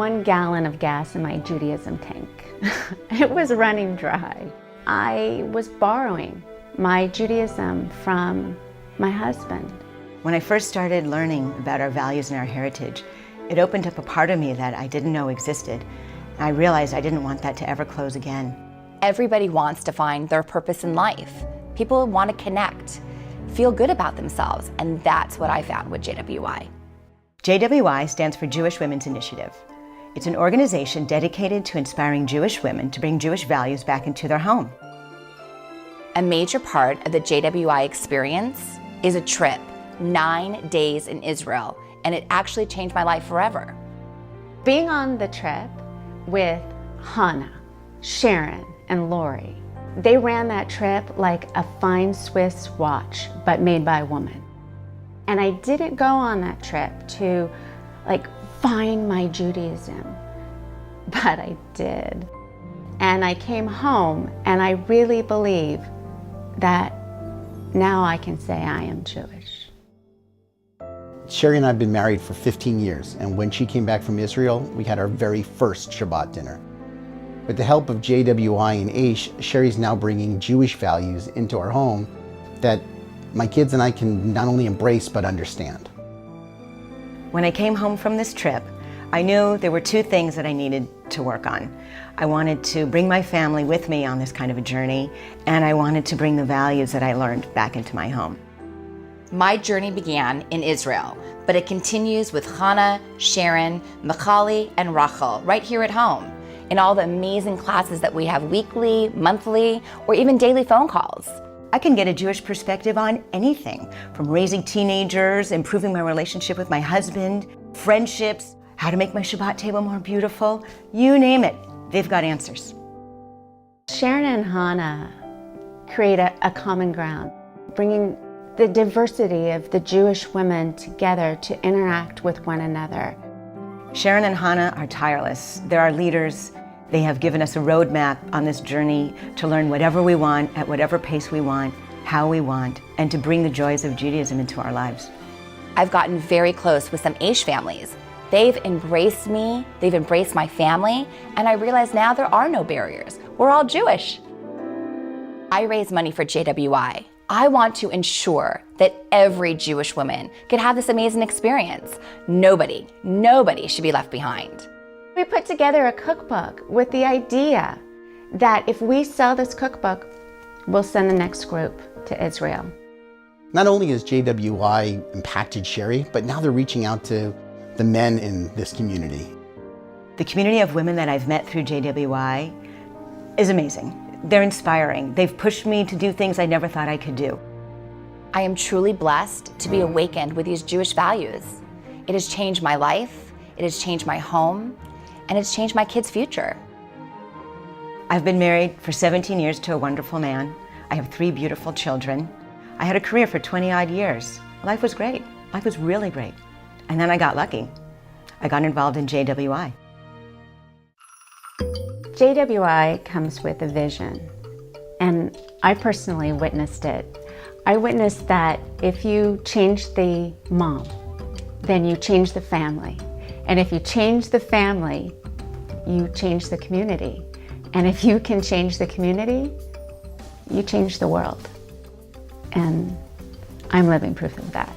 1 gallon of gas in my Judaism tank. It was running dry. I was borrowing my Judaism from my husband. When I first started learning about our values and our heritage, it opened up a part of me that I didn't know existed. And I realized I didn't want that to ever close again. Everybody wants to find their purpose in life. People want to connect, feel good about themselves, and that's what I found with JWI. JWI stands for Jewish Women's Initiative. It's an organization dedicated to inspiring Jewish women to bring Jewish values back into their home. A major part of the JWI experience is a trip, 9 days in Israel, and it actually changed my life forever. Being on the trip with Hannah, Sharon, and Lori, they ran that trip like a fine Swiss watch, but made by a woman. And I didn't go on that trip to find my Judaism, but I did. And I came home and I really believe that now I can say I am Jewish. Sherry and I have been married for 15 years, and when she came back from Israel, we had our very first Shabbat dinner. With the help of JWI and Aish, Sherry's now bringing Jewish values into our home that my kids and I can not only embrace, but understand. When I came home from this trip, I knew there were 2 things that I needed to work on. I wanted to bring my family with me on this kind of a journey, and I wanted to bring the values that I learned back into my home. My journey began in Israel, but it continues with Hannah, Sharon, Michali, and Rachel right here at home, in all the amazing classes that we have weekly, monthly, or even daily phone calls. I can get a Jewish perspective on anything, from raising teenagers, improving my relationship with my husband, friendships, how to make my Shabbat table more beautiful, you name it, they've got answers. Sharon and Hannah create a common ground, bringing the diversity of the Jewish women together to interact with one another. Sharon and Hannah are tireless. They're our leaders. They have given us a roadmap on this journey to learn whatever we want, at whatever pace we want, how we want, and to bring the joys of Judaism into our lives. I've gotten very close with some Aish families. They've embraced me, they've embraced my family, and I realize now there are no barriers. We're all Jewish. I raise money for JWI. I want to ensure that every Jewish woman can have this amazing experience. Nobody should be left behind. We put together a cookbook with the idea that if we sell this cookbook, we'll send the next group to Israel. Not only has JWI impacted Sherry, but now they're reaching out to the men in this community. The community of women that I've met through JWI is amazing. They're inspiring. They've pushed me to do things I never thought I could do. I am truly blessed to be awakened with these Jewish values. It has changed my life, it has changed my home, and it's changed my kids' future. I've been married for 17 years to a wonderful man. I have 3 beautiful children. I had a career for 20-odd years. Life was great. Life was really great. And then I got lucky. I got involved in JWI. JWI comes with a vision, and I personally witnessed it. I witnessed that if you change the mom, then you change the family. And if you change the family, you change the community. And if you can change the community, you change the world. And I'm living proof of that.